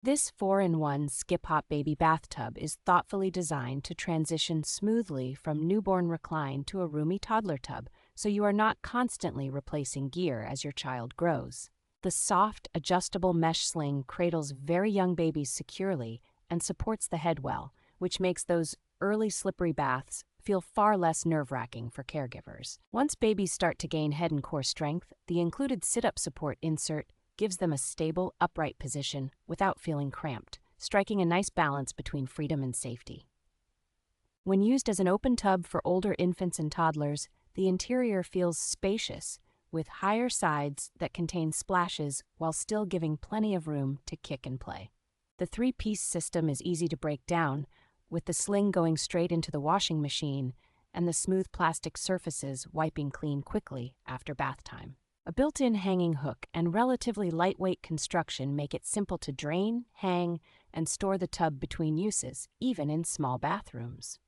This 4-in-1 skip-hop baby bathtub is thoughtfully designed to transition smoothly from newborn recline to a roomy toddler tub, so you are not constantly replacing gear as your child grows. The soft, adjustable mesh sling cradles very young babies securely and supports the head well, which makes those early slippery baths feel far less nerve-wracking for caregivers. Once babies start to gain head and core strength, the included sit-up support insert gives them a stable, upright position without feeling cramped, striking a nice balance between freedom and safety. When used as an open tub for older infants and toddlers, the interior feels spacious, with higher sides that contain splashes while still giving plenty of room to kick and play. The three-piece system is easy to break down, with the sling going straight into the washing machine and the smooth plastic surfaces wiping clean quickly after bath time. A built-in hanging hook and relatively lightweight construction make it simple to drain, hang, and store the tub between uses, even in small bathrooms.